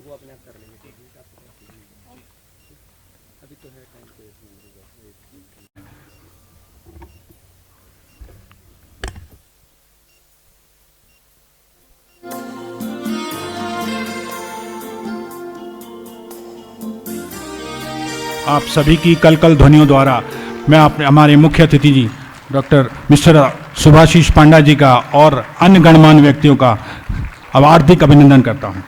वो अपने आप कर लेंगे। अभी तो है टाइम पे आप सभी की कल कल ध्वनियों द्वारा मैं हमारे मुख्य अतिथि जी डॉक्टर मिस्टर सुभाषिष पांडा जी का और अन्य गणमान्य व्यक्तियों का हार्दिक अभिनंदन करता हूं।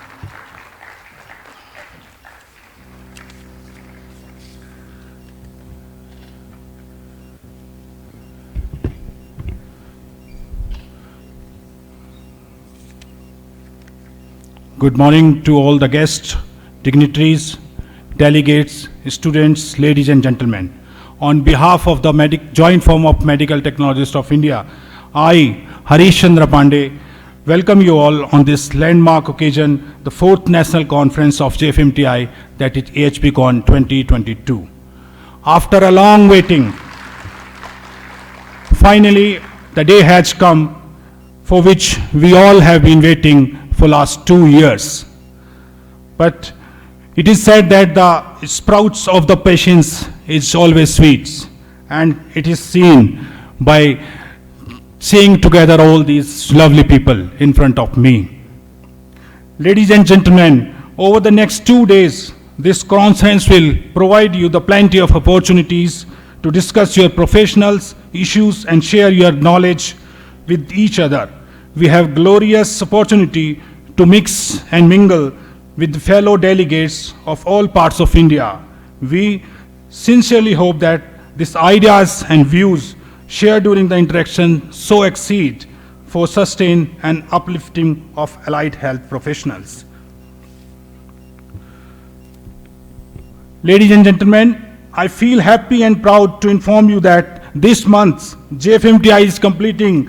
Good morning to all the guests, dignitaries, delegates, students, ladies and gentlemen. On behalf of the Joint Forum of Medical Technologists of India, I, Harish Chandra Pandey, welcome you all on this landmark occasion, the 4th National Conference of JFMTI, that is AHPCON 2022. After a long waiting, finally the day has come for which we all have been waiting for last 2 years. But it is said that the sprouts of the patience is always sweet, and it is seen by seeing together all these lovely people in front of me. Ladies and gentlemen, over the next 2 days, this conference will provide you the plenty of opportunities to discuss your professionals, issues, and share your knowledge with each other. We have glorious opportunity to mix and mingle with fellow delegates of all parts of India. We sincerely hope that these ideas and views shared during the interaction so exceed for sustain and uplifting of allied health professionals. Ladies and gentlemen, I feel happy and proud to inform you that this month JFMTI is completing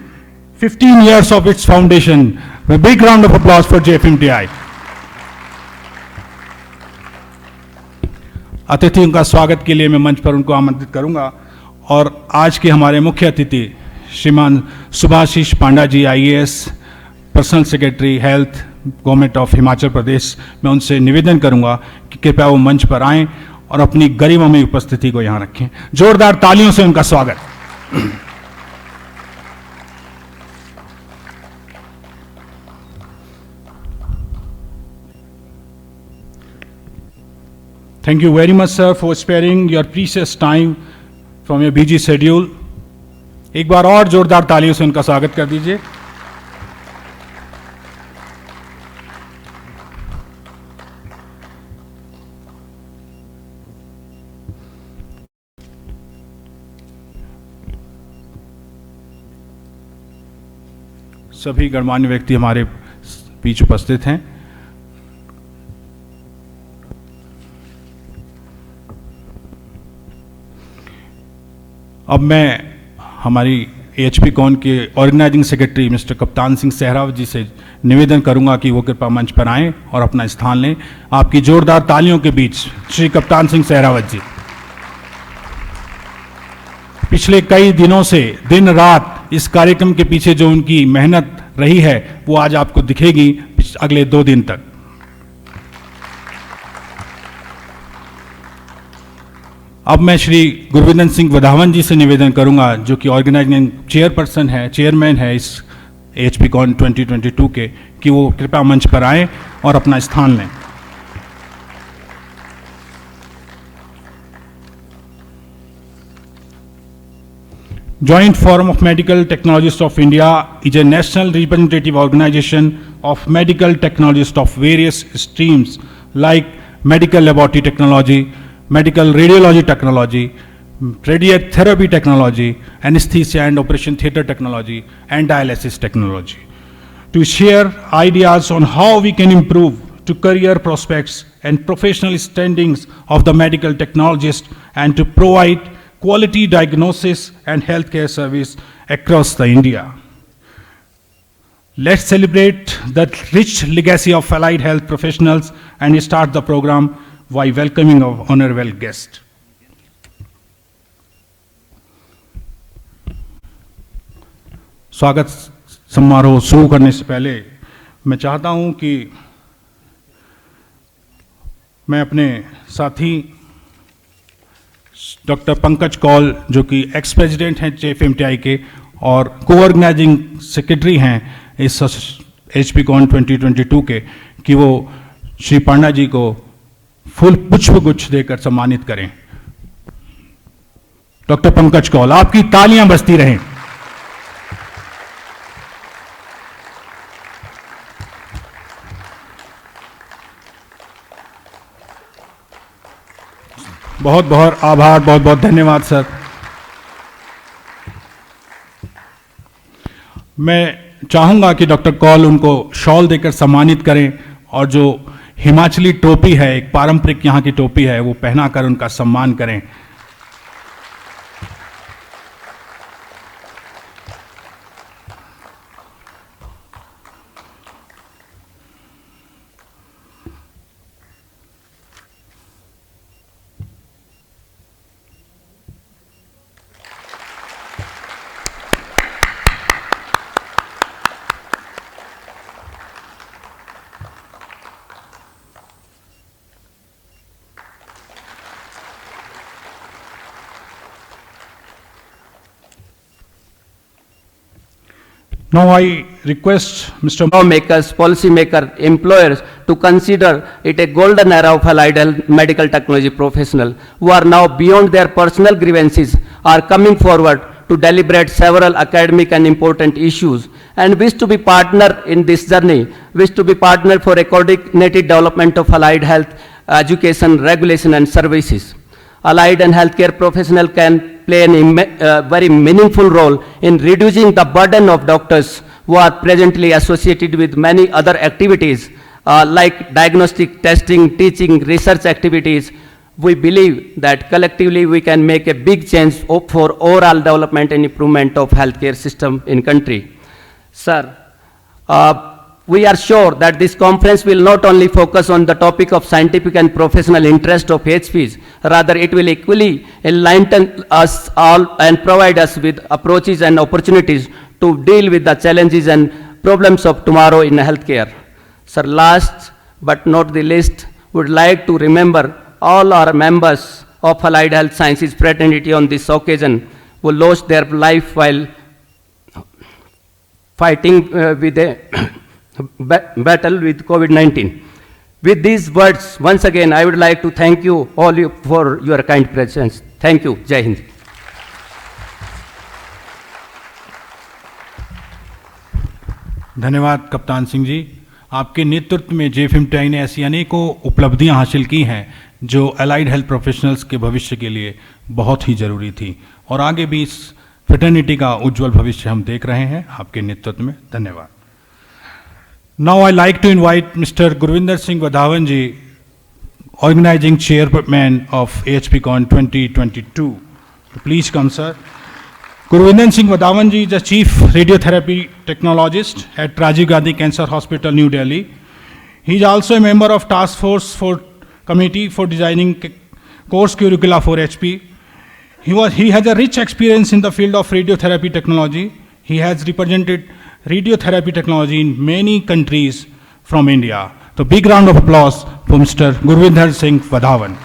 15 years of its foundation. A big round of applause for JFMTI. अतिथियों का स्वागत के लिए मैं मंच पर उनको आमंत्रित करूंगा और आज के हमारे मुख्य अतिथि श्रीमान Subhashish Panda ji IAS personal secretary health government of Himachal Pradesh, मैं उनसे निवेदन करूंगा कि कृपया वो मंच पर आएं और अपनी गरिमामय उपस्थिति को यहां रखें। जोरदार तालियों से उनका स्वागत। Thank you very much, sir, for sparing your precious time from your busy schedule. एक बार और जोरदार तालियों से उनका स्वागत कर दीजिए। सभी गणमान्य व्यक्ति हमारे बीच उपस्थित हैं। अब मैं हमारी AHPCON के organising secretary mister Kaptan Singh Sehrawat जी से निवेदन करूंगा कि वो कृपया मंच पर आएं और अपना स्थान लें। आपकी जोरदार तालियों के बीच श्री कप्तान सिंह सहरावत जी पिछले कई दिनों से दिन रात इस कार्यक्रम के पीछे जो उनकी मेहनत रही है वो आज आपको दिखेगी अगले 2 दिन तक। अब मैं श्री गुरविंदर सिंह वधावन जी से निवेदन करूंगा जो कि ऑर्गेनाइजिंग चेयरपर्सन है, चेयरमैन है इस AHPCON 2022 के, कि वो कृपया मंच पर आएं और अपना स्थान लें। Joint Forum of Medical Technologists of India is a national representative organization of medical technologists of various streams like medical laboratory technology, medical radiology technology, radiotherapy technology, anesthesia and operation theater technology, and dialysis technology, to share ideas on how we can improve to career prospects and professional standings of the medical technologist and to provide quality diagnosis and healthcare service across the India. Let's celebrate the rich legacy of allied health professionals and start the program by welcoming our honorable guest. स्वागत समारोह शुरू करने से पहले मैं चाहता हूं कि मैं अपने साथी डॉक्टर पंकज कौल, जो कि एक्स प्रेसिडेंट हैं JFMTI के और को-ऑर्गेनाइजिंग सेक्रेटरी हैं इस AHPCON 2022 के, कि वो श्री पांडा जी को फूल पुष्पगुच्छ देकर सम्मानित करें। डॉक्टर पंकज कौल, आपकी तालियां बजती रहें। बहुत बहुत आभार, बहुत बहुत धन्यवाद सर। मैं चाहूंगा कि डॉक्टर कौल उनको शॉल देकर सम्मानित करें और जो हिमाचली टोपी है, एक पारंपरिक यहाँ की टोपी है, वो पहनाकर उनका सम्मान करें। Now I request Mr. Lawmakers, policymakers, employers to consider it a golden era of allied health medical technology professionals who are now beyond their personal grievances, are coming forward to deliberate several academic and important issues, and wish to be partner in this journey, wish to be partner for a coordinated development of allied health education, regulation and services. Allied and healthcare professional can play a very meaningful role in reducing the burden of doctors who are presently associated with many other activities like diagnostic, testing, teaching, research activities. We believe that collectively we can make a big change for overall development and improvement of healthcare system in country. Sir, we are sure that this conference will not only focus on the topic of scientific and professional interest of HPs, rather it will equally enlighten us all and provide us with approaches and opportunities to deal with the challenges and problems of tomorrow in healthcare. Sir, last but not the least, would like to remember all our members of Allied Health Sciences fraternity on this occasion who lost their life while fighting with a battle with COVID-19. With these words, once again, I would like to thank you all for your kind presence. Thank you. Jai Hind. धन्यवाद कप्तान सिंह जी। आपके नेतृत्व में JFMTI ने ऐसी अनेकों उपलब्धियां हासिल की हैं जो अलाइड हेल्थ प्रोफेशनल्स के भविष्य के लिए बहुत ही जरूरी थी, और आगे भी इस फ्रेटर्निटी का उज्जवल भविष्य हम देख रहे हैं आपके नेतृत्व में। धन्यवाद। Now I like to invite Mr. Gurvinder Singh Vadhavan ji, organizing chairman of AHPCON 2022. Please come, sir. Gurvinder Singh Vadhavan ji is the chief radiotherapy technologist at Rajiv Gandhi Cancer Hospital, New Delhi. He is also a member of task force for committee for designing course curricula for HP. He has a rich experience in the field of radiotherapy technology. He has represented radiotherapy technology in many countries from India. So big round of applause for Mr. Gurvinder Singh Vadhavan.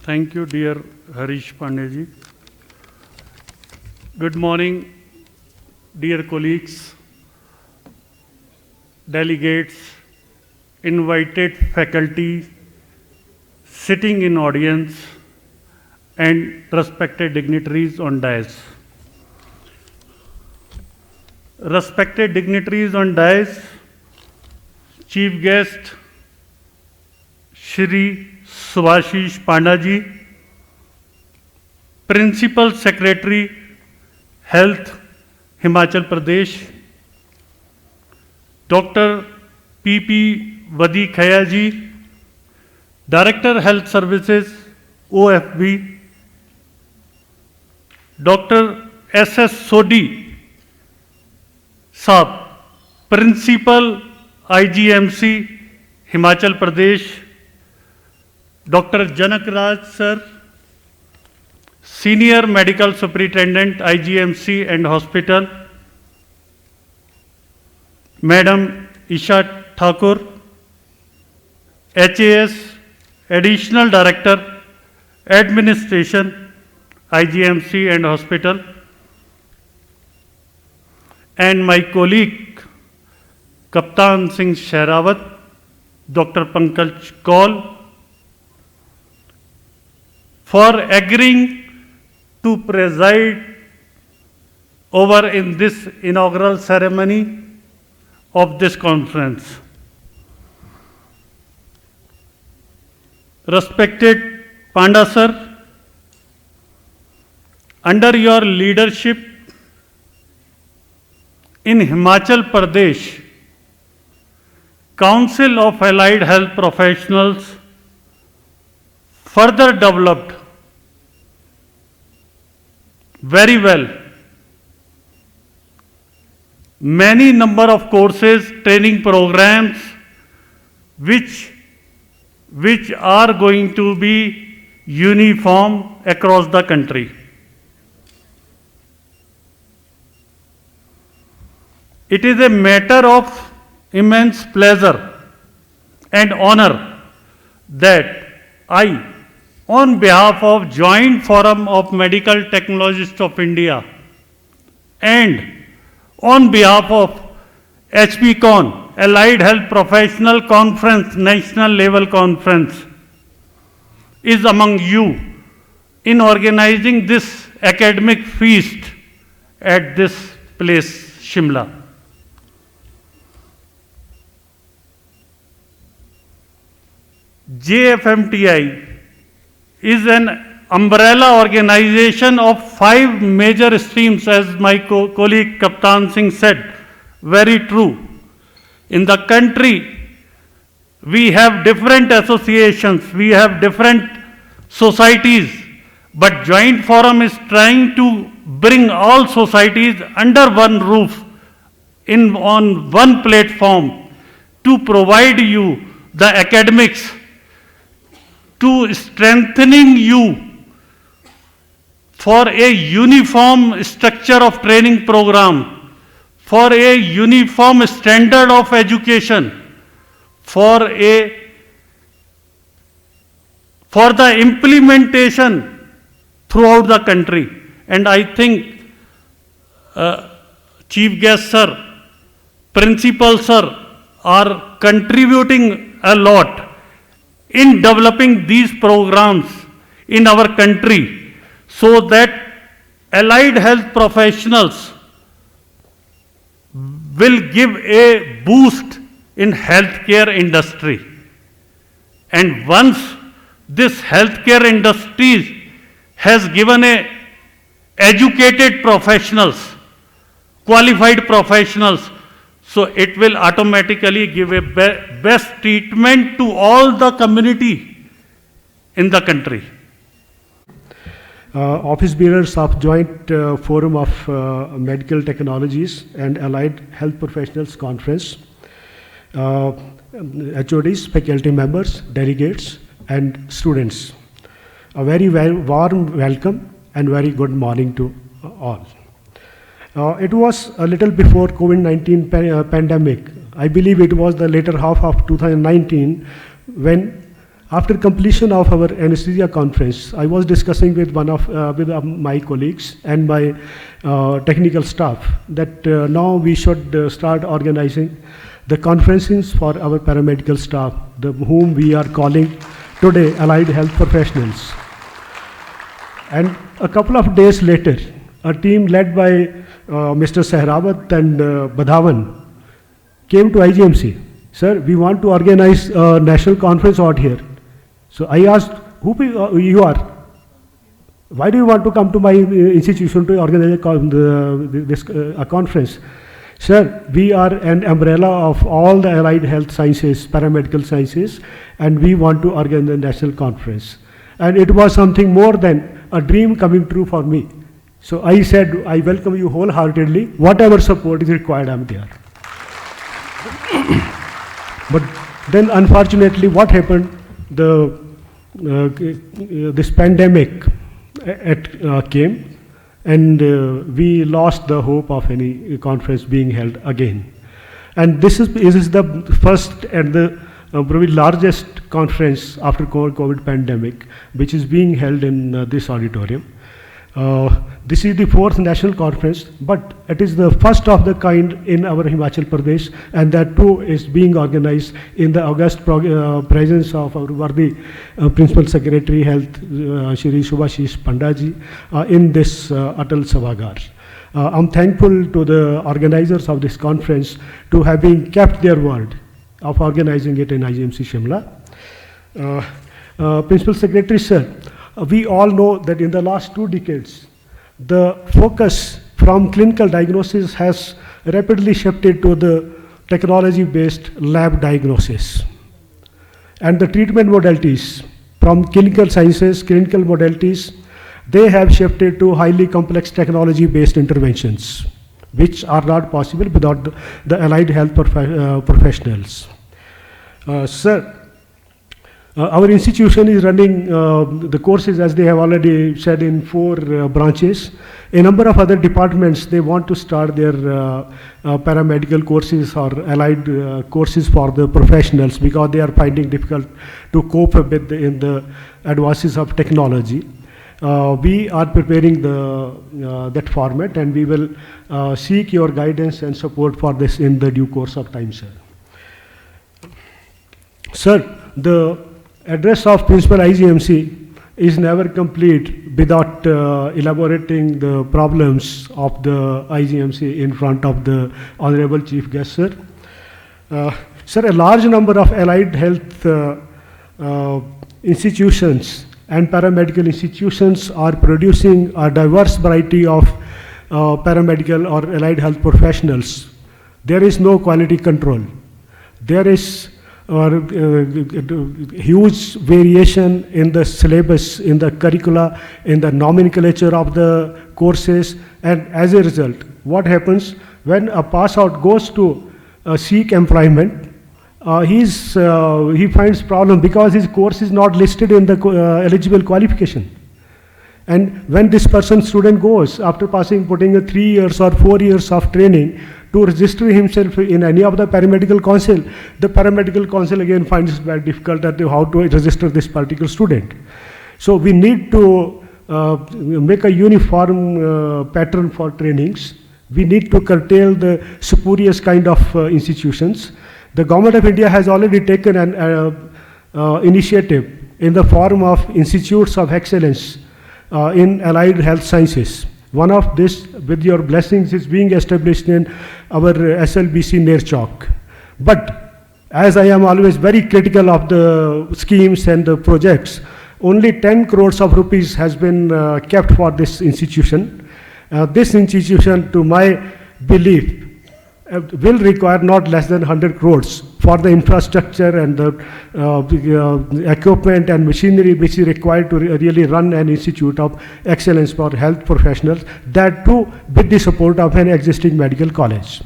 Thank you, dear Harish Pandey ji. Good morning, dear colleagues, delegates, invited faculty, sitting in audience, and respected dignitaries on dais. Respected dignitaries on dais, Chief Guest, Shri Subhashish Panda ji, Principal Secretary, Health, Himachal Pradesh, Dr. P.P. Vadi Khaya ji, Director Health Services, OFB, Dr. S.S. Sodhi Saab, Principal IGMC Himachal Pradesh, Dr. Janak Raj Sir, Senior Medical Superintendent IGMC and Hospital, Madam Isha Thakur, HAS, Additional Director, Administration, IGMC and Hospital, and my colleague, Kaptan Singh Shehrawat, Dr. Pankaj Kaul, for agreeing to preside over in this inaugural ceremony of this conference. Respected Panda sir, under your leadership in Himachal Pradesh, Council of Allied Health Professionals further developed very well many number of courses, training programs which are going to be uniform across the country. It is a matter of immense pleasure and honor that I, on behalf of Joint Forum of Medical Technologists of India and on behalf of AHPCON, Allied Health Professional Conference, National Level Conference, is among you in organizing this academic feast at this place, Shimla. JFMTI is an umbrella organization of 5 major streams, as my colleague Kaptan Singh said, very true. In the country, we have different associations, we have different societies, but Joint Forum is trying to bring all societies under one roof, on one platform, to provide you the academics, to strengthening you for a uniform structure of training program, for a uniform standard of education, for the implementation throughout the country. And I think Chief Guest Sir, Principal Sir are contributing a lot in developing these programs in our country so that allied health professionals will give a boost in healthcare industry. And once this healthcare industry has given educated professionals, qualified professionals, so it will automatically give a best treatment to all the community in the country. Office bearers of Joint Forum of Medical Technologies and Allied Health Professionals Conference, HODs, faculty members, delegates, and students. A very warm welcome and very good morning to all. It was a little before COVID-19 pandemic. I believe it was the later half of 2019 when, after completion of our anesthesia conference, I was discussing with my colleagues and my technical staff that now we should start organizing the conferences for our paramedical staff, whom we are calling today allied health professionals. And a couple of days later, a team led by Mr. Shehrawat and Badhawan came to IGMC. Sir, we want to organize a national conference out here. So I asked, who you are? Why do you want to come to my institution to organize a conference? Sir, we are an umbrella of all the allied health sciences, paramedical sciences, and we want to organize a national conference. And it was something more than a dream coming true for me. So I said, I welcome you wholeheartedly. Whatever support is required, I'm there. But then unfortunately, what happened? This pandemic came, and we lost the hope of any conference being held again. And this is the first and the probably largest conference after COVID pandemic, which is being held in this auditorium. This is the 4th national conference, but it is the first of the kind in our Himachal Pradesh, and that too is being organized in the august presence of our worthy Principal Secretary Health, Shri Subhashish Pandaji, in this Atal Sabhagar. I'm thankful to the organizers of this conference to having kept their word of organizing it in IGMC Shimla. Principal Secretary Sir, we all know that in the last 2 decades, the focus from clinical diagnosis has rapidly shifted to the technology-based lab diagnosis. And the treatment modalities from clinical sciences, clinical modalities, they have shifted to highly complex technology-based interventions, which are not possible without the allied health professionals. Sir, our institution is running the courses, as they have already said, in 4 branches. A number of other departments, they want to start their paramedical courses or allied courses for the professionals, because they are finding difficult to cope with in the advances of technology. We are preparing that format, and we will seek your guidance and support for this in the due course of time, sir. Sir, the address of Principal IGMC is never complete without elaborating the problems of the IGMC in front of the Honorable Chief Guest, sir. Sir, a large number of allied health institutions and paramedical institutions are producing a diverse variety of paramedical or allied health professionals. There is no quality control. There is huge variation in the syllabus, in the curricula, in the nomenclature of the courses, and as a result, what happens when a pass out goes to seek employment, he finds problem because his course is not listed in the eligible qualification. And when this student goes after putting a 3 years or 4 years of training to register himself in any of the paramedical council again finds it very difficult how to register this particular student. So we need to make a uniform pattern for trainings. We need to curtail the spurious kind of institutions. The Government of India has already taken an initiative in the form of institutes of excellence in allied health sciences. One of this, with your blessings, is being established in our SLBC near Chowk. But as I am always very critical of the schemes and the projects, only 10 crores of rupees has been kept for this institution. This institution, to my belief, will require not less than 100 crores for the infrastructure and the equipment and machinery which is required to really run an institute of excellence for health professionals, that too with the support of an existing medical college.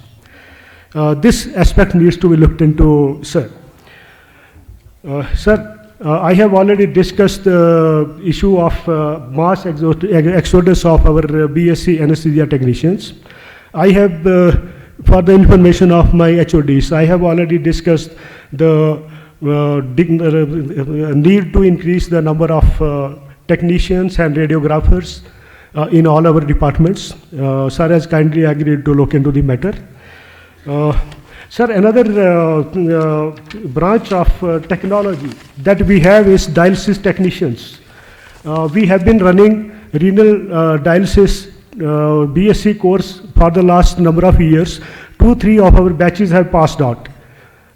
This aspect needs to be looked into, sir. Sir, I have already discussed the issue of mass exodus of our BSc anesthesia technicians. I have for the information of my HODs, I have already discussed the need to increase the number of technicians and radiographers in all our departments. Sir has kindly agreed to look into the matter. Sir, another branch of technology that we have is dialysis technicians. We have been running renal dialysis BSc course for the last number of years. 2-3 of our batches have passed out,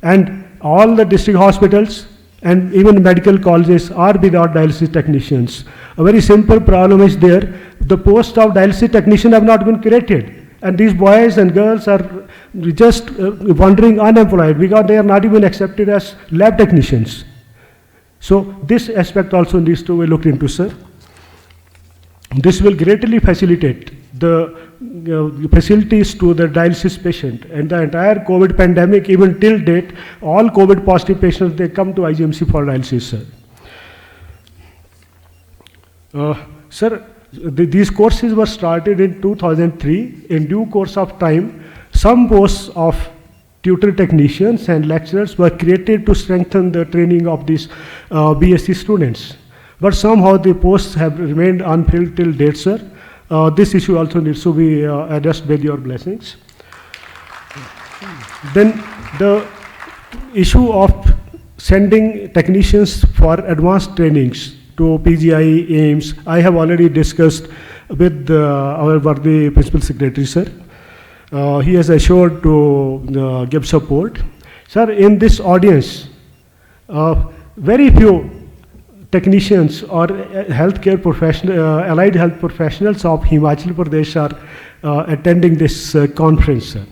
and all the district hospitals and even medical colleges are without dialysis technicians. A very simple problem is there. The post of dialysis technician have not been created, and these boys and girls are just wandering unemployed because they are not even accepted as lab technicians. So this aspect also needs to be looked into, sir. This will greatly facilitate the facilities to the dialysis patient. And the entire COVID pandemic, even till date, all COVID positive patients, they come to IGMC for dialysis, sir. Sir, these courses were started in 2003. In due course of time, some posts of tutor technicians and lecturers were created to strengthen the training of these BSc students. But somehow the posts have remained unfilled till date, sir. This issue also needs to be addressed with your blessings. Then the issue of sending technicians for advanced trainings to PGI, AIMS, I have already discussed with our worthy Principal Secretary, sir. He has assured to give support. Sir, in this audience, very few technicians or healthcare professional, allied health professionals of Himachal Pradesh are attending this conference, sir.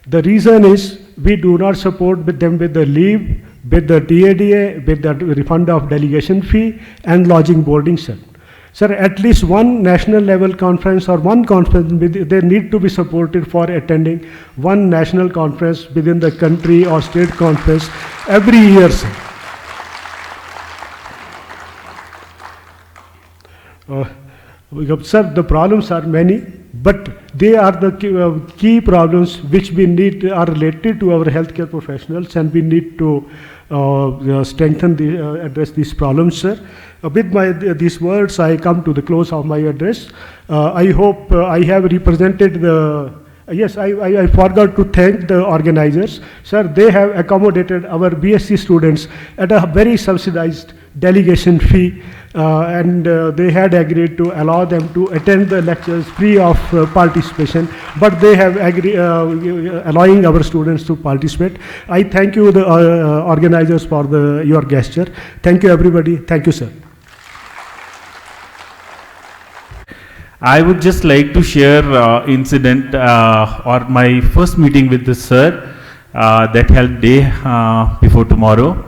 The reason is we do not support with them with the leave, with the TADA, with the refund of delegation fee and lodging boarding, sir. Sir, at least one national level conference or one conference, they need to be supported for attending one national conference within the country or state conference every year, sir. Sir, the problems are many, but they are the key problems which we need are related to our healthcare professionals, and we need to strengthen address these problems, sir. With these words, I come to the close of my address. I hope I have represented the. Yes, I forgot to thank the organizers. Sir, they have accommodated our BSc students at a very subsidized delegation fee, and they had agreed to allow them to attend the lectures free of participation, but they have agreed allowing our students to participate. I thank you, the organizers, for your gesture. Thank you, everybody. Thank you, sir. I would just like to share incident or my first meeting with the sir that held day before tomorrow.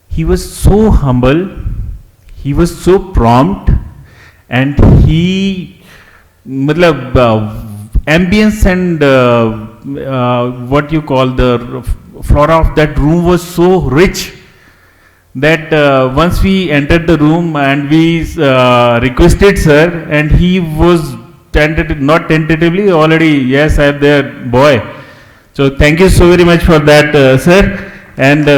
He was so humble, he was so prompt, and he, ambience and what you call the flora of that room was so rich that once we entered the room and we requested sir, and he was not tentatively already, yes, I am there, boy. So thank you so very much for that, sir. And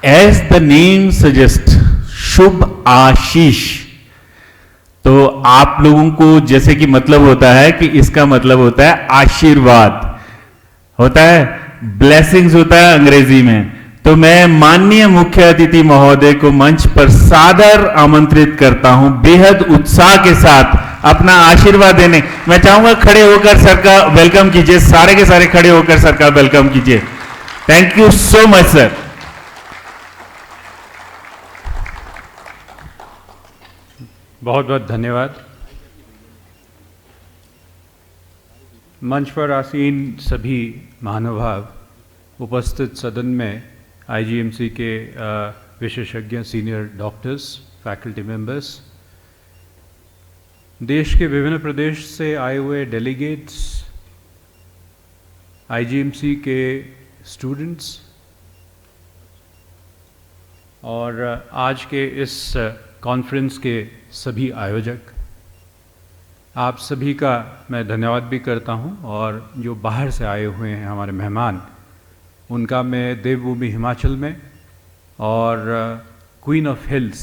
as the name suggests, शुभ आशीष, तो आप लोगों को जैसे कि मतलब होता है कि इसका मतलब होता है आशीर्वाद होता है, ब्लेसिंग्स होता है अंग्रेजी में। तो मैं माननीय मुख्य अतिथि महोदय को मंच पर सादर आमंत्रित करता हूं, बेहद उत्साह के साथ अपना आशीर्वाद देने। मैं चाहूंगा खड़े होकर सर का वेलकम कीजिए, सारे के सारे खड़े होकर सर का वेलकम कीजिए। Thank you so much sir. बहुत बहुत धन्यवाद। मंच पर आसीन सभी महानुभाव, उपस्थित सदन में IGMC के विशेषज्ञ, सीनियर डॉक्टर्स, फैकल्टी मेंबर्स, देश के विभिन्न प्रदेश से आए हुए डेलीगेट्स, IGMC के स्टूडेंट्स और आज के इस कॉन्फ्रेंस के सभी आयोजक, आप सभी का मैं धन्यवाद भी करता हूं, और जो बाहर से आए हुए हैं हमारे मेहमान, उनका मैं देवभूमि हिमाचल में और क्वीन ऑफ हिल्स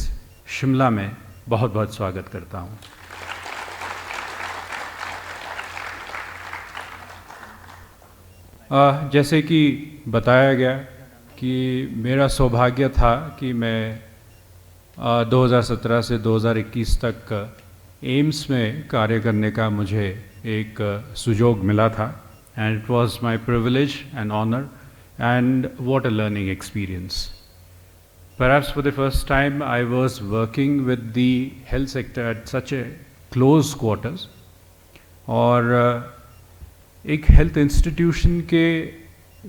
शिमला में बहुत बहुत स्वागत करता हूं। जैसे कि बताया गया कि मेरा सौभाग्य था कि मैं 2017 से 2021 तक एम्स में कार्य करने का मुझे एक सुयोग मिला था, and it was my privilege and honour, and what a learning experience. Perhaps for the first time I was working with the health sector at such a close quarters, और एक हेल्थ इंस्टीट्यूशन के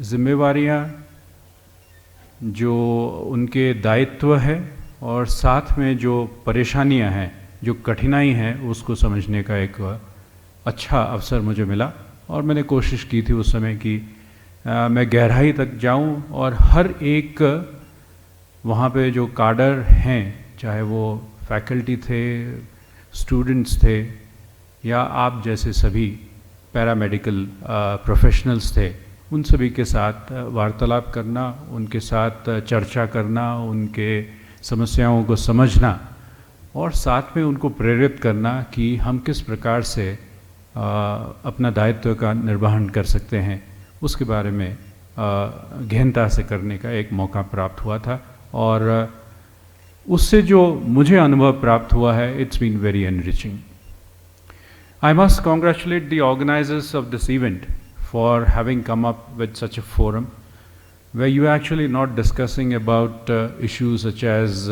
जिम्मेवारियां, जो उनके दायित्व है और साथ में जो परेशानियां हैं, जो कठिनाई हैं, उसको समझने का एक अच्छा अवसर मुझे मिला। और मैंने कोशिश की थी उस समय कि मैं गहराई तक जाऊं और हर एक वहाँ पे जो काडर हैं, चाहे वो फैकल्टी थे, स्टूडेंट्स थे, या आप जैसे सभी पैरामेडिकल प्रोफेशनल्स थे, उन सभी के साथ वार्तालाप करना, उनके साथ चर्चा करना, उनके समस्याओं को समझना और साथ में उनको प्रेरित करना कि हम किस प्रकार से अपना दायित्व का निर्वहन कर सकते हैं, उसके बारे में गहनता से करने का एक मौका प्राप्त हुआ था। और उससे जो मुझे अनुभव प्राप्त हुआ है, it's been very enriching. I must congratulate the organizers of this event for having come up with such a forum where you are actually not discussing about issues such as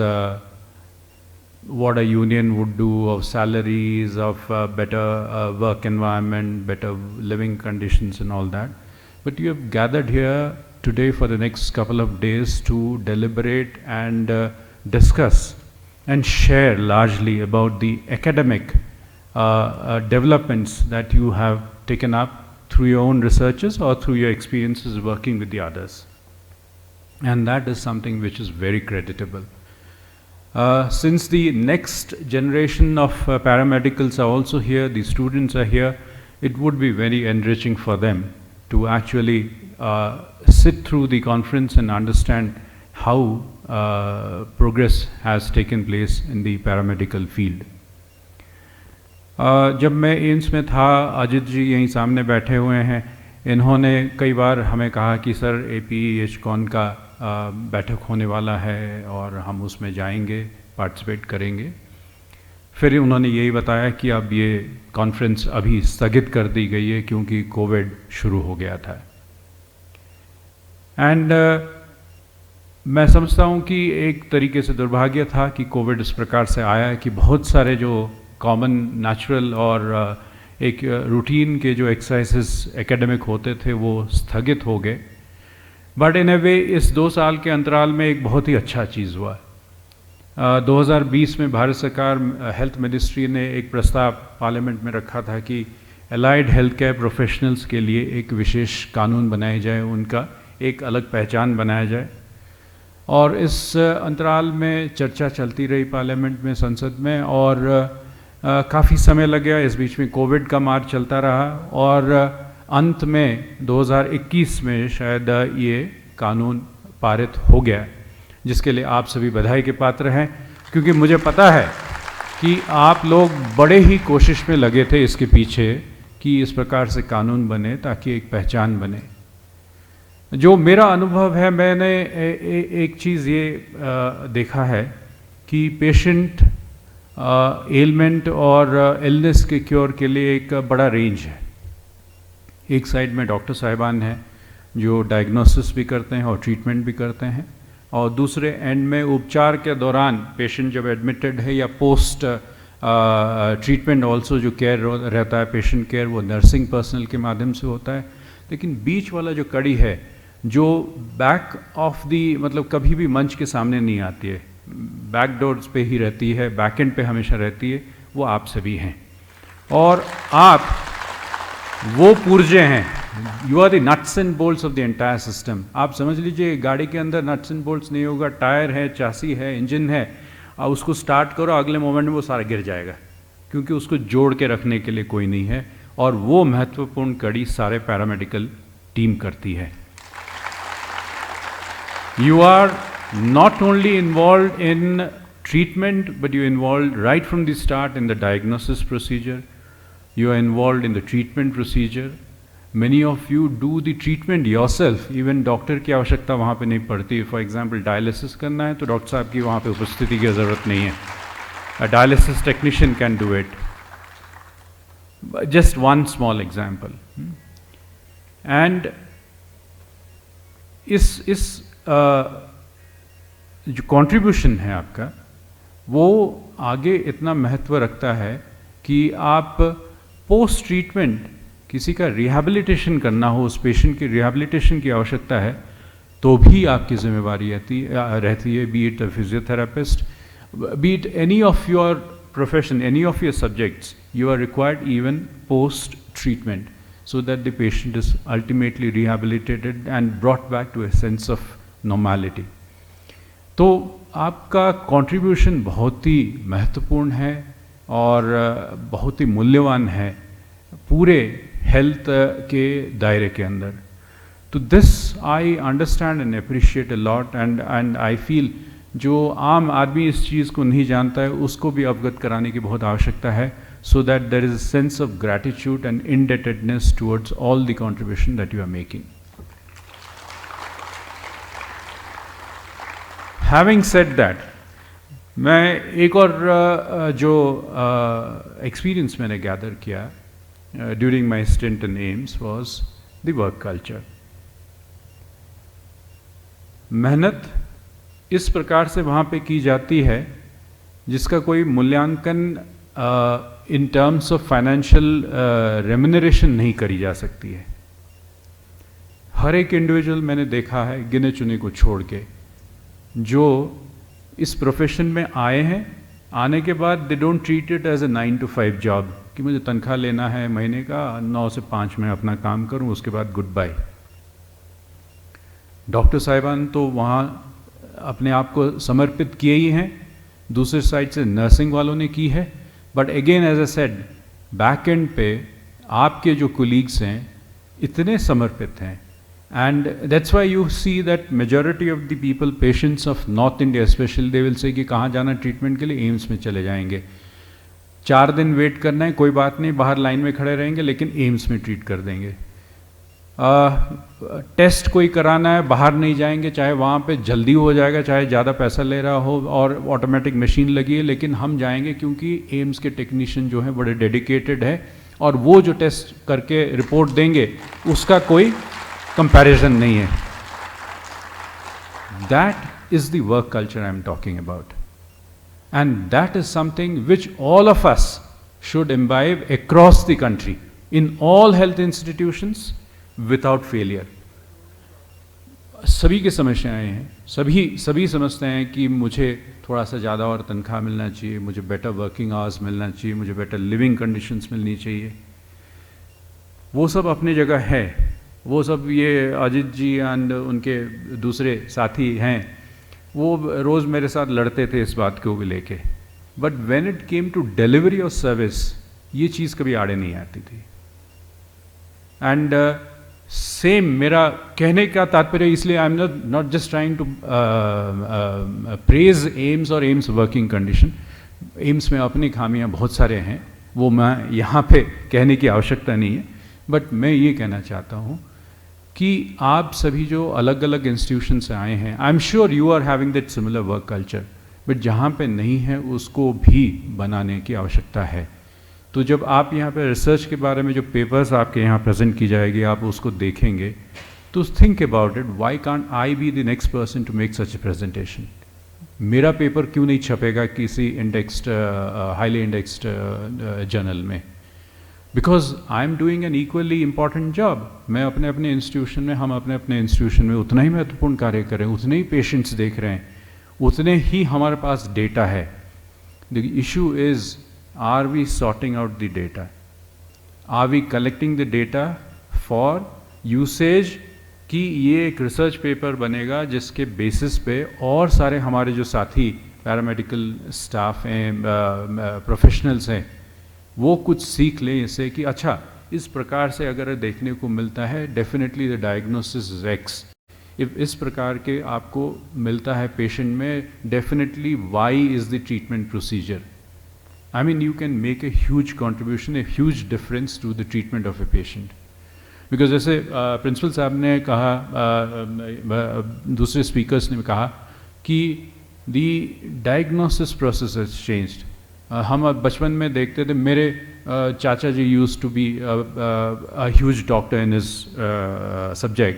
what a union would do, of salaries, of better work environment, better living conditions and all that. But you have gathered here today for the next couple of days to deliberate and discuss and share largely about the academic developments that you have taken up through your own researches or through your experiences working with the others. And that is something which is very creditable. Since the next generation of paramedicals are also here, the students are here, it would be very enriching for them to actually sit through the conference and understand how progress has taken place in the paramedical field. जब मैं AIIMS में था, अजित जी यहीं सामने बैठे हुए हैं, इन्होंने कई बार हमें कहा कि सर AHPCON का बैठक होने वाला है और हम उसमें जाएंगे, पार्टिसिपेट करेंगे। फिर उन्होंने यही बताया कि अब ये कॉन्फ्रेंस अभी स्थगित कर दी गई है क्योंकि कोविड शुरू हो गया था। एंड मैं समझता हूँ कि एक तरीके से दुर्भाग्य था कि कोविड इस प्रकार से आया कि बहुत सारे जो कॉमन नेचुरल और एक रूटीन के जो एक्सरसाइजेस एकेडमिक होते थे वो स्थगित हो गए। बट इन ए वे इस 2 साल के अंतराल में एक बहुत ही अच्छा चीज़ हुआ। 2020 में भारत सरकार हेल्थ मिनिस्ट्री ने एक प्रस्ताव पार्लियामेंट में रखा था कि एलाइड हेल्थ केयर प्रोफेशनल्स के लिए एक विशेष कानून बनाया जाए, उनका एक अलग पहचान बनाया जाए। और इस अंतराल में चर्चा चलती रही पार्लियामेंट में, संसद में, और काफ़ी समय लग गया। इस बीच में कोविड का मार चलता रहा और अंत में 2021 में शायद ये कानून पारित हो गया, जिसके लिए आप सभी बधाई के पात्र हैं, क्योंकि मुझे पता है कि आप लोग बड़े ही कोशिश में लगे थे इसके पीछे कि इस प्रकार से कानून बने ताकि एक पहचान बने। जो मेरा अनुभव है, मैंने एक चीज़ ये देखा है कि पेशेंट एलमेंट और इलनेस के क्योर के लिए एक बड़ा रेंज है। एक साइड में डॉक्टर साहिबान हैं जो डायग्नोसिस भी करते हैं और ट्रीटमेंट भी करते हैं, और दूसरे एंड में उपचार के दौरान पेशेंट जब एडमिटेड है या पोस्ट ट्रीटमेंट ऑल्सो जो केयर रहता है, पेशेंट केयर, वो नर्सिंग पर्सनल के माध्यम से होता है। लेकिन बीच वाला जो कड़ी है, जो बैक ऑफ दी, मतलब कभी भी मंच के सामने नहीं आती है, बैक डोर्स पे ही रहती है, बैक एंड पे हमेशा रहती है, वो आप सभी हैं। और आप वो पुर्जे हैं, you are the nuts and bolts of the entire system. आप समझ लीजिए गाड़ी के अंदर नट्स एंड बोल्ट्स नहीं होगा, टायर है, चासी है, इंजन है, और उसको स्टार्ट करो, अगले मोमेंट में वो सारा गिर जाएगा, क्योंकि उसको जोड़ के रखने के लिए कोई नहीं है। और वो महत्वपूर्ण कड़ी सारे पैरामेडिकल टीम करती है। You are not only involved in treatment, but you're involved right from the start in the diagnosis procedure. You are involved in the treatment procedure. Many of you do the treatment yourself. Even doctor की आवश्यकता वहाँ पे नहीं पड़ती। For example, dialysis करना है तो doctor साहब की वहाँ पे उपस्थिति की ज़रूरत नहीं है। A dialysis technician can do it. Just one small example. And इस जो कंट्रीब्यूशन है आपका, वो आगे इतना महत्व रखता है कि आप पोस्ट ट्रीटमेंट किसी का रिहैबिलिटेशन करना हो, उस पेशेंट की रिहैबिलिटेशन की आवश्यकता है, तो भी आपकी जिम्मेवारी रहती है, be it a physiotherapist, be it any of your profession, any of your subjects, you are required even post treatment, so that the patient is ultimately rehabilitated and brought back to a sense of normality. तो आपका contribution बहुत ही महत्वपूर्ण है और बहुत ही मूल्यवान है पूरे हेल्थ के दायरे के अंदर। तो this I understand and appreciate a lot, and I feel जो आम आदमी इस चीज़ को नहीं जानता है उसको भी अवगत कराने की बहुत आवश्यकता है, so that there is a sense of gratitude and indebtedness towards all the contribution that you are making. Having said that, मैं एक और जो experience मैंने gather किया during my stint in AIIMS was the work culture. मेहनत इस प्रकार से वहाँ पे की जाती है जिसका कोई मूल्यांकन in terms of financial remuneration नहीं करी जा सकती है। हर एक इंडिविजुअल मैंने देखा है गिने चुने को छोड़ के जो इस प्रोफेशन में आए हैं, आने के बाद they don't treat it as a 9 to 5 job कि मुझे तनख्वाह लेना है महीने का 9 से 5 में अपना काम करूं, उसके बाद गुड बाय। डॉक्टर साहिबान तो वहाँ अपने आप को समर्पित किए ही हैं, दूसरे साइड से नर्सिंग वालों ने की है, but again as a said back end पे आपके जो कोलीग्स हैं इतने समर्पित हैं, and that's why you see that majority of the people patients of north India specially they will say कि कहाँ जाना ट्रीटमेंट के लिए, एम्स में चले जाएंगे। 4 दिन वेट करना है कोई बात नहीं, बाहर लाइन में खड़े रहेंगे लेकिन एम्स में ट्रीट कर देंगे। टेस्ट कोई कराना है बाहर नहीं जाएंगे, चाहे वहाँ पे जल्दी हो जाएगा चाहे ज़्यादा पैसा ले रहा हो और ऑटोमेटिक मशीन लगी है, लेकिन हम जाएंगे क्योंकि एम्स के टेक्नीशियन जो हैं बड़े डेडिकेटेड है और वो जो टेस्ट करके रिपोर्ट देंगे उसका कोई कंपैरिजन नहीं है। That is the work culture I am talking about, and that is something which all of us should imbibe across the country in all health institutions without failure. सभी की समस्याएं हैं, सभी समझते हैं कि मुझे थोड़ा सा ज़्यादा और तनख्वाह मिलना चाहिए, मुझे बेटर वर्किंग आवर्स मिलना चाहिए, मुझे बेटर लिविंग कंडीशंस मिलनी चाहिए। वो सब अपनी जगह है, वो सब ये अजित जी एंड उनके दूसरे साथी हैं वो रोज़ मेरे साथ लड़ते थे इस बात को भी लेके, but when it came to delivery of service ये चीज़ कभी आड़े नहीं आती थी। एंड सेम मेरा कहने का तात्पर्य इसलिए I am not just trying to praise AIIMS और एम्स वर्किंग कंडीशन। एम्स में अपनी खामियां बहुत सारे हैं, वो मैं यहाँ पे कहने की आवश्यकता नहीं है, बट मैं ये कहना चाहता हूँ कि आप सभी जो अलग अलग इंस्टीट्यूशन से आए हैं, I am sure you are having that similar work culture, but जहाँ पे नहीं है उसको भी बनाने की आवश्यकता है। तो जब आप यहाँ पे रिसर्च के बारे में जो पेपर्स आपके यहाँ प्रेजेंट की जाएगी आप उसको देखेंगे तो think about it, why can't I be the next person to make such a presentation. मेरा पेपर क्यों नहीं छपेगा किसी इंडेक्स्ड हाईली इंडेक्स्ड जर्नल में, because I am doing an equally important job. मैं अपने अपने इंस्टीट्यूशन में, हम अपने अपने इंस्टीट्यूशन में उतना ही महत्वपूर्ण कार्य कर रहे हैं, उतने ही पेशेंट्स देख रहे हैं, उतने ही हमारे पास डेटा है। The issue is, are we sorting out the data? Are we collecting the data for usage कि ये एक रिसर्च पेपर बनेगा जिसके बेसिस पे और सारे हमारे जो साथी पैरामेडिकल स्टाफ हैं, प्रोफेशनल्स हैं, वो कुछ सीख लें इससे कि अच्छा इस प्रकार से अगर देखने को मिलता है definitely the diagnosis is X. If इस प्रकार के आपको मिलता है पेशेंट में, definitely Y is the treatment procedure. I mean, you can make a huge contribution, a huge difference to the treatment of a patient. Because जैसे principal साहब ने कहा, दूसरे स्पीकर्स ने कहा कि the diagnosis process has changed. हम बचपन में देखते थे, मेरे चाचा जी used to be a huge doctor in his subject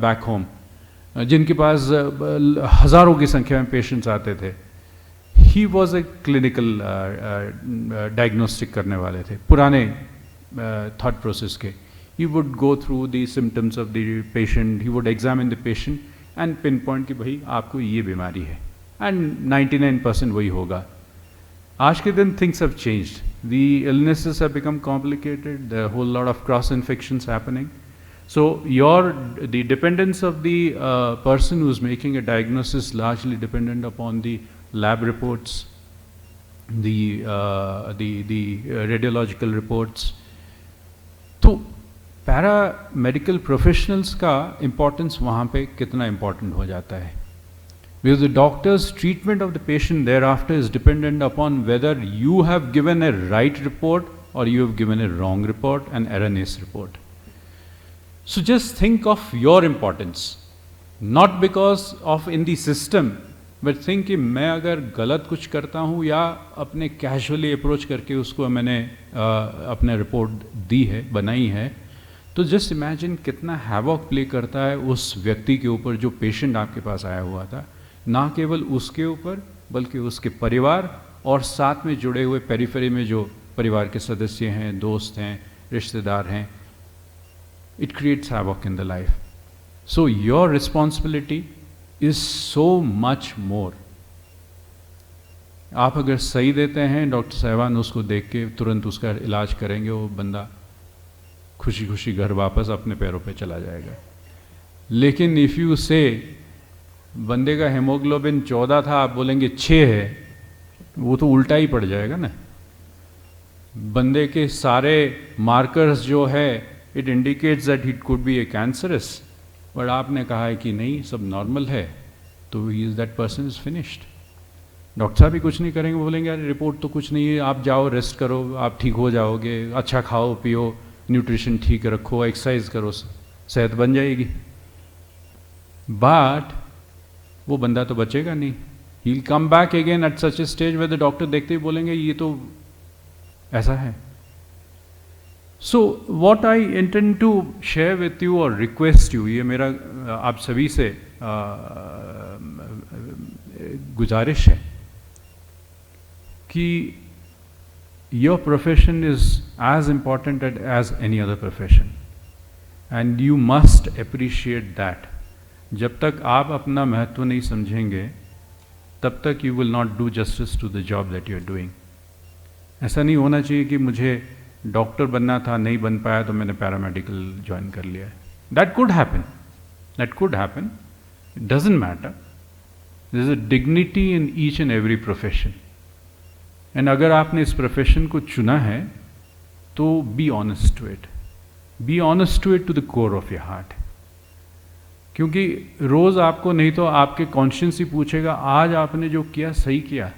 back home, जिनके पास हज़ारों की संख्या में पेशेंट्स आते थे। He was a clinical diagnostic करने वाले थे, पुराने थॉट प्रोसेस के। He would go through the symptoms of the patient, he would examine the patient and pin point कि भाई आपको ये बीमारी है, एंड 99% वही होगा। आज के दिन things have changed, the illnesses have become complicated, the whole lot of cross infections happening. So the dependence of the person who is making a diagnosis largely dependent upon the lab reports, the radiological reports. तो para medical professionals का importance वहाँ पे कितना important हो जाता है, because the doctor's treatment of the patient thereafter is dependent upon whether you have given a right report or you have given a wrong report, an erroneous report. So just think of your importance, not because of in the system, but think कि मैं अगर गलत कुछ करता हूँ या अपने casually approach करके उसको मैंने अपने रिपोर्ट दी है, बनाई है, तो जस्ट इमेजिन कितना हैवॉक प्ले करता है उस व्यक्ति के ऊपर जो पेशेंट आपके पास आया हुआ था, ना केवल उसके ऊपर बल्कि उसके परिवार और साथ में जुड़े हुए पेरिफेरी में जो परिवार के सदस्य हैं, दोस्त हैं, रिश्तेदार हैं. It creates havoc in the life. So your responsibility is so much more. आप अगर सही देते हैं, डॉक्टर साहिबान उसको देख के तुरंत उसका इलाज करेंगे, वो बंदा खुशी खुशी घर वापस अपने पैरों पे चला जाएगा. लेकिन इफ़ यू से बंदे का हेमोग्लोबिन 14 था, आप बोलेंगे 6 है, वो तो उल्टा ही पड़ जाएगा ना. बंदे के सारे मार्कर्स जो है it indicates that it could be A cancerous, but आपने कहा है कि नहीं सब नॉर्मल है, तो he is that person is finished. Doctor साहब भी कुछ नहीं करेंगे, बोलेंगे यार रिपोर्ट तो कुछ नहीं है, आप जाओ रेस्ट करो, आप ठीक हो जाओगे, अच्छा खाओ पियो, न्यूट्रिशन ठीक रखो, एक्सरसाइज करो, सेहत बन जाएगी. बट वो बंदा तो बचेगा नहीं. He will come back again at such a stage where the doctor देखते ही बोलेंगे ये तो ऐसा है. So what I intend to share with you और रिक्वेस्ट यू, ये मेरा आप सभी से गुजारिश है कि your profession is as important as any other profession and you must appreciate that. जब तक आप अपना महत्व नहीं समझेंगे तब तक you will not do justice to the job that you are doing. ऐसा नहीं होना चाहिए कि मुझे डॉक्टर बनना था, नहीं बन पाया तो मैंने पैरामेडिकल ज्वाइन कर लिया. That could happen, that could happen, it doesn't matter. There is a dignity in each and every profession, and अगर आपने इस प्रोफेशन को चुना है तो be honest to it, be honest to it to the core of your heart. क्योंकि रोज आपको नहीं तो आपके कॉन्शियस ही पूछेगा आज आपने जो किया सही किया.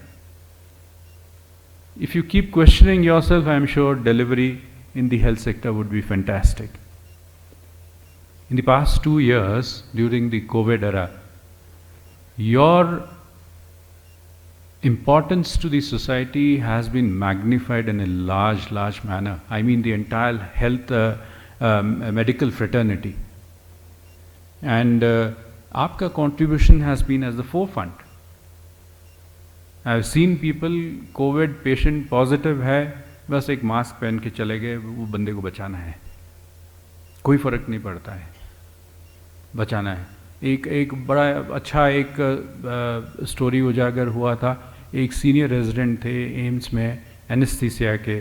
If you keep questioning yourself, I am sure delivery in the health sector would be fantastic. In the past 2 years, during the COVID era, your importance to the society has been magnified in a large manner. I mean the entire health medical fraternity. And आपका contribution has been at the forefront. I have seen people, Covid patient positive है, बस एक mask पहन के चले गए, वो बंदे को बचाना है, कोई फ़र्क नहीं पड़ता है, बचाना है. एक बड़ा अच्छा एक स्टोरी उजागर हुआ था. एक सीनियर रेजिडेंट थे एम्स में एनेस्थीसिया के,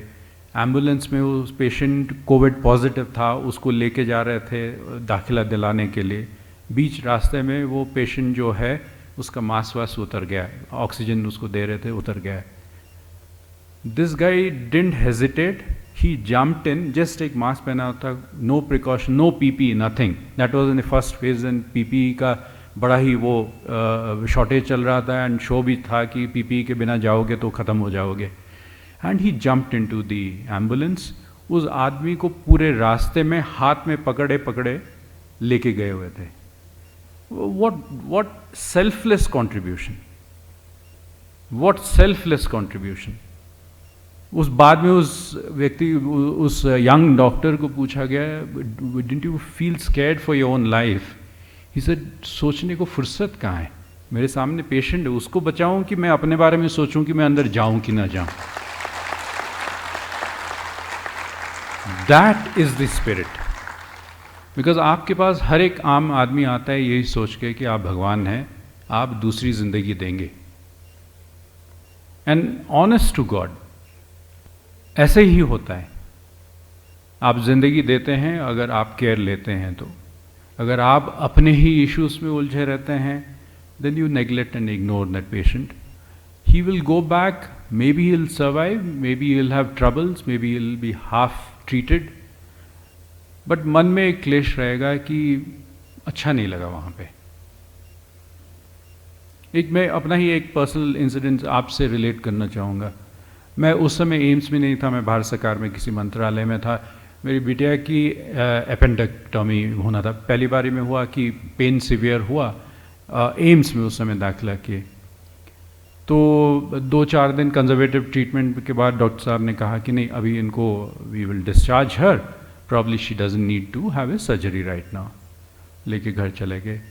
एम्बुलेंस में उस पेशेंट कोविड पॉजिटिव था, उसको लेके जा रहे थे दाखिला दिलाने के लिए. बीच रास्ते में वो पेशेंट जो है उसका मास वास उतर गया, ऑक्सीजन उसको दे रहे थे, उतर गया. This guy didn't hesitate, he jumped in, just एक मास्क पहना होता, no precaution, no PP, nothing. That was in the first phase and PP का बड़ा ही वो शॉर्टेज चल रहा था एंड शो भी था कि पीपी के बिना जाओगे तो ख़त्म हो जाओगे. And he jumped into the ambulance. उस आदमी को पूरे रास्ते में हाथ में पकड़े पकड़े लेके गए हुए थे. What selfless contribution, what selfless contribution. उस बाद में उस व्यक्ति, उस यंग डॉक्टर को पूछा गया, didn't you feel scared for your own life? He said, सोचने को फुर्सत कहाँ है, मेरे सामने पेशेंट है, उसको बचाऊं कि मैं अपने बारे में सोचूं कि मैं अंदर जाऊं कि ना जाऊं. That is the spirit. Because आपके पास हर एक आम आदमी आता है यही सोच के कि आप भगवान हैं, आप दूसरी जिंदगी देंगे. एंड ऑनेस्ट टू गॉड ऐसे ही होता है. आप जिंदगी देते हैं अगर आप केयर लेते हैं तो. अगर आप अपने ही इश्यूज में उलझे रहते हैं, then you neglect and ignore that patient. He will go back, maybe he will survive, maybe he will have troubles, maybe he will be half treated, but मन में एक क्लेश रहेगा कि अच्छा नहीं लगा वहाँ पे। मैं अपना ही एक पर्सनल इंसिडेंट आपसे रिलेट करना चाहूँगा। मैं उस समय एम्स में नहीं था, मैं भारत सरकार में किसी मंत्रालय में था। मेरी बिटिया की एपेंडेक्टॉमी होना था। पहली बारी में हुआ कि पेन सीवियर हुआ, एम्स में उस समय दाखिला किए। तो 2-4 दिन कंजर्वेटिव ट्रीटमेंट के बाद डॉक्टर साहब ने कहा कि नहीं, अभी इनको we will discharge her, probably she doesn't need to have a surgery right now. लेके घर चले गए।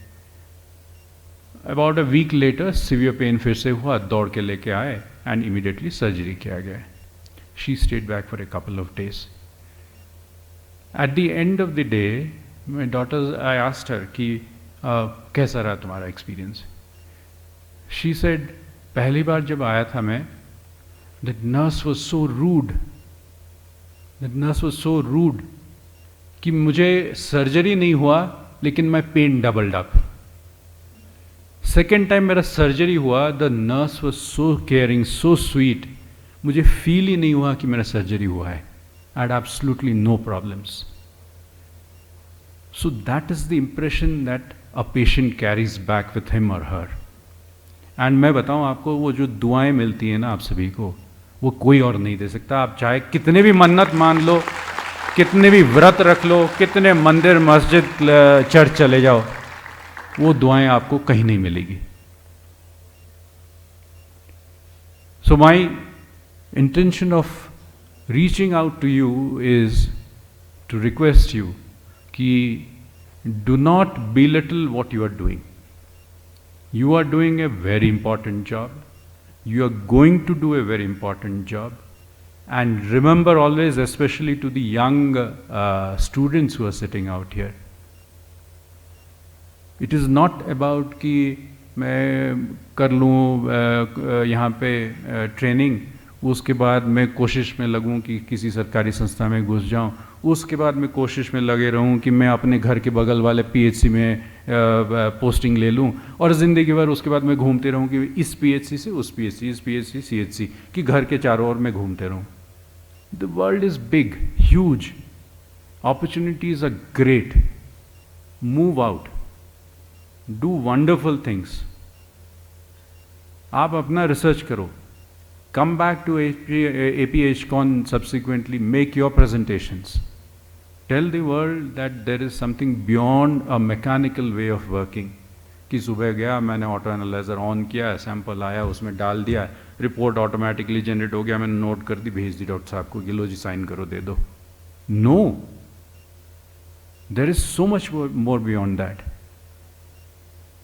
About a week later severe pain फिर से हुआ, दौड़ के लेके आए एंड इमीडिएटली सर्जरी किया गया। She stayed back for a couple of days. At the end of the day my daughter, I asked her कि कैसा रहा तुम्हारा एक्सपीरियंस। शी सेड, पहली बार जब आया था मैं, that nurse was so rude, कि मुझे सर्जरी नहीं हुआ लेकिन मैं pain doubled up. Second time मेरा सर्जरी हुआ, the nurse was so caring, so sweet, मुझे फील ही नहीं हुआ कि मेरा सर्जरी हुआ है। I had absolutely no problems. So that is the impression that a patient carries back with him और हर। एंड मैं बताऊं आपको, वो जो दुआएं मिलती हैं ना आप सभी को, वो कोई और नहीं दे सकता। आप चाहे कितने भी मन्नत मान लो, कितने भी व्रत रख लो, कितने मंदिर मस्जिद चर्च चले जाओ, वो दुआएं आपको कहीं नहीं मिलेगी। So my intention of reaching out to you is to request you कि do not belittle what you are doing. You are doing a very important job. You are going to do a very important job. And remember always, especially to the young students who are sitting out here, it is not about कि मैं कर लूँ यहाँ पे training, उसके बाद मैं कोशिश में लगूँ कि किसी सरकारी संस्था में घुस जाऊँ, उसके बाद मैं कोशिश में लगे रहूँ कि मैं अपने घर के बगल वाले पीएचसी में पोस्टिंग ले लूँ, और ज़िंदगी भर उसके बाद मैं घूमते रहूँ कि इस पीएचसी से उस पीएचसी, इस पीएचसी सीएचसी, कि घर के चारों ओर मैं घूमते रहूँ। The world is big, huge, opportunities are great, move out, do wonderful things. आप अपना रिसर्च करो, come back to AHPCON subsequently, make your presentations. Tell the world that there is something beyond a mechanical way of working. कि सुबह गया, मैंने auto analyser on किया, sample आया, उसमें डाल दिया, रिपोर्ट ऑटोमेटिकली जनरेट हो गया, मैंने नोट कर दी, भेज दी डॉक्टर साहब को कि लो जी साइन करो, दे दो। No, there is so much more beyond that.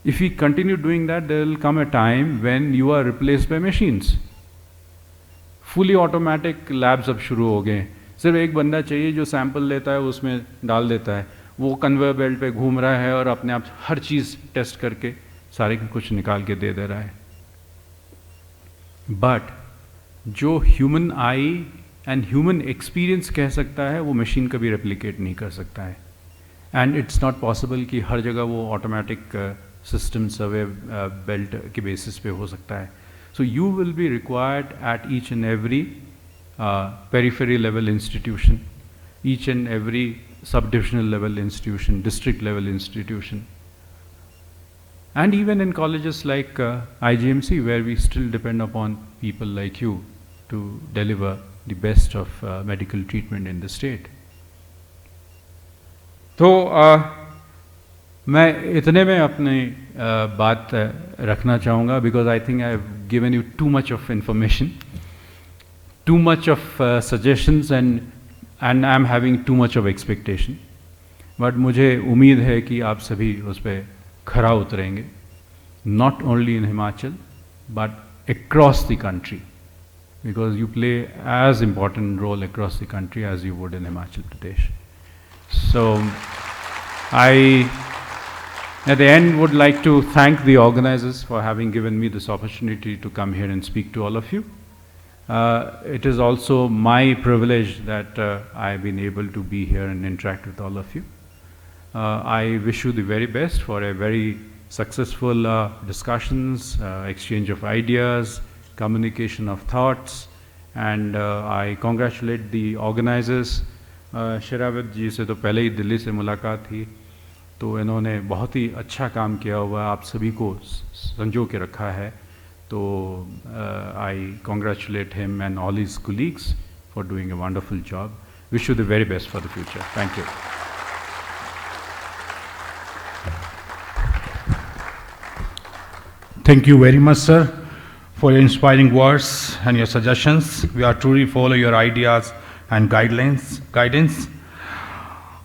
If we continue doing that, there will come a time when you are replaced by machines. Fully automatic labs अब शुरू हो गए। सिर्फ एक बंदा चाहिए जो सैंपल लेता है, उसमें डाल देता है, वो कन्वेयर बेल्ट पे घूम रहा है और अपने आप हर चीज़ टेस्ट करके सारे कुछ निकाल के दे रहा है। बट जो human I and human experience कह सकता है, वो मशीन कभी रेप्लिकेट नहीं कर सकता है। एंड इट्स नॉट पॉसिबल कि हर जगह वो ऑटोमेटिक सिस्टम सर्वे बेल्ट के बेसिस पे हो सकता है। So you will be required at each and every periphery level institution, each and every subdivisional level institution, district level institution, and even in colleges like IGMC, where we still depend upon people like you to deliver the best of medical treatment in the state. तो मैं इतने में अपनी बात रखना चाहूँगा, because I think I have given you too much of information, too much of suggestions, and I am having too much of expectation. But मुझे उम्मीद है कि आप सभी उस पर खरा उतरेंगे, not only in Himachal but across the country, because you play as important role across the country as you would in Himachal Pradesh. So I at the end would like to thank the organizers for having given me this opportunity to come here and speak to all of you. It is also my privilege that I've been able to be here and interact with all of you. I wish you the very best for a very successful discussions, exchange of ideas, communication of thoughts, and I congratulate the organizers Sharawat ji से तो पहले ही दिल्ली से मुलाकात थी, तो इन्होंने बहुत ही अच्छा काम किया हुआ, आप सभी को संजो के रखा है। तो I congratulate him and all his colleagues for doing a wonderful job. Wish you the very best for the future. Thank you. Thank you very much, sir, for your inspiring words and your suggestions. We are truly follow your ideas and guidance.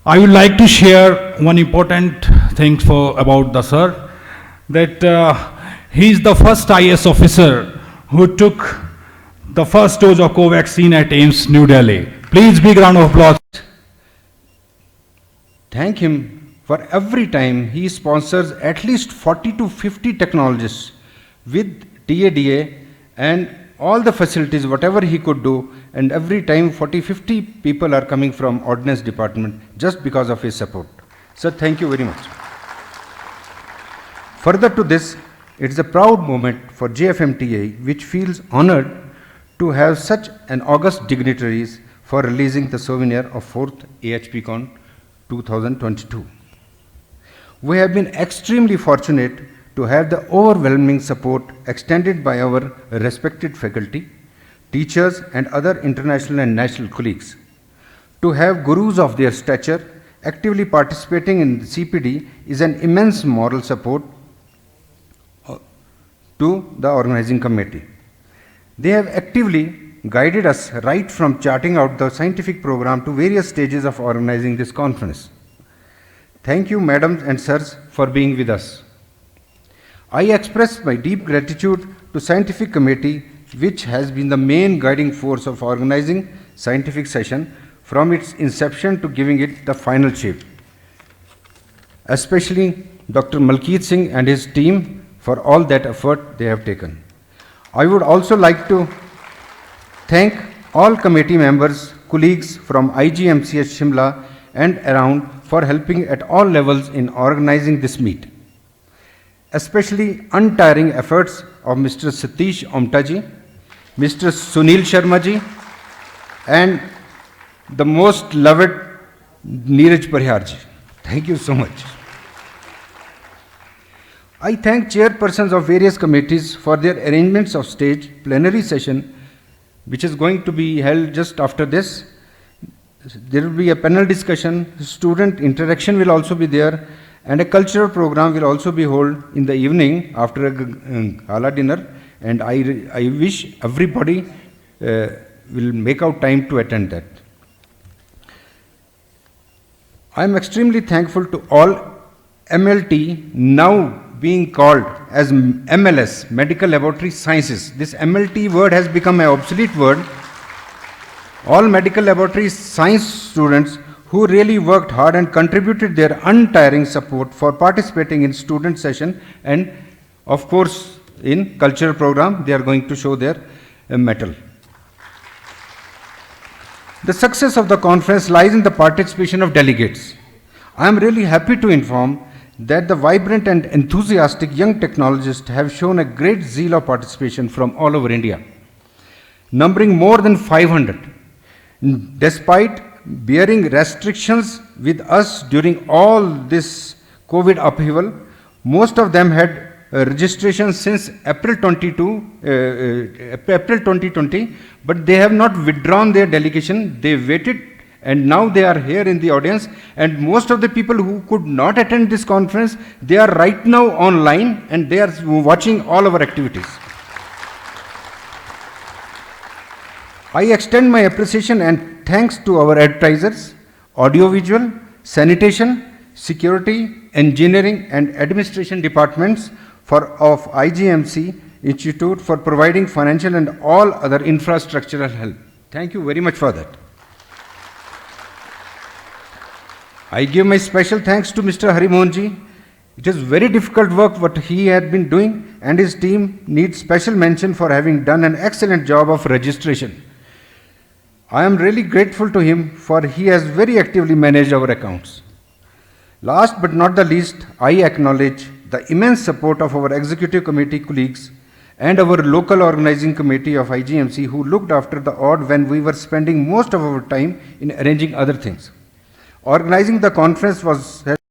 I would like to share one important thing about the sir, that he is the first IS officer who took the first dose of Covaxin at AIIMS New Delhi. Please big round of applause. Thank him for every time he sponsors at least 40 to 50 technologists with TADA and all the facilities, whatever he could do, and every time 40-50 people are coming from Ordnance Department just because of his support. Sir, thank you very much. Further to this, it's a proud moment for JFMTA, which feels honored to have such an august dignitaries for releasing the souvenir of 4th AHPCON 2022. We have been extremely fortunate to have the overwhelming support extended by our respected faculty, teachers, and other international and national colleagues. To have gurus of their stature actively participating in the CPD is an immense moral support to the organizing committee. They have actively guided us right from charting out the scientific program to various stages of organizing this conference. Thank you, madams and sirs, for being with us. I express my deep gratitude to Scientific Committee, which has been the main guiding force of organizing scientific session from its inception to giving it the final shape. Especially Dr. Malkeet Singh and his team for all that effort they have taken. I would also like to thank all committee members, colleagues from IGMC Shimla and around for helping at all levels in organizing this meet. Especially untiring efforts of Mr. Satish Omtaji, Mr. Sunil Sharmaji, and the most loved Neeraj Pariharji. Thank you so much. I thank chairpersons of various committees for their arrangements of stage plenary session, which is going to be held just after this. There will be a panel discussion, student interaction will also be there, and a cultural program will also be held in the evening after a gala dinner, and I wish everybody will make out time to attend that. I am extremely thankful to all MLT, now being called as MLS, Medical Laboratory Sciences. This MLT word has become an obsolete word. All medical laboratory science students who really worked hard and contributed their untiring support for participating in student session, and of course in cultural program they are going to show their mettle. The success of the conference lies in the participation of delegates. I am really happy to inform that the vibrant and enthusiastic young technologists have shown a great zeal of participation from all over India, numbering more than 500. Despite bearing restrictions with us during all this COVID upheaval, most of them had registration since April 2020, but they have not withdrawn their delegation. They waited, and now they are here in the audience, and most of the people who could not attend this conference, they are right now online and they are watching all our activities. I extend my appreciation and thanks to our advertisers, audiovisual, sanitation, security, engineering and administration departments of IGMC Institute for providing financial and all other infrastructural help. Thank you very much for that. I give my special thanks to Mr. Harimohanji. It is very difficult work what he had been doing, and his team needs special mention for having done an excellent job of registration. I am really grateful to him for he has very actively managed our accounts. Last but not the least, I acknowledge the immense support of our executive committee colleagues and our local organizing committee of IGMC who looked after the odd when we were spending most of our time in arranging other things. Organizing the conference was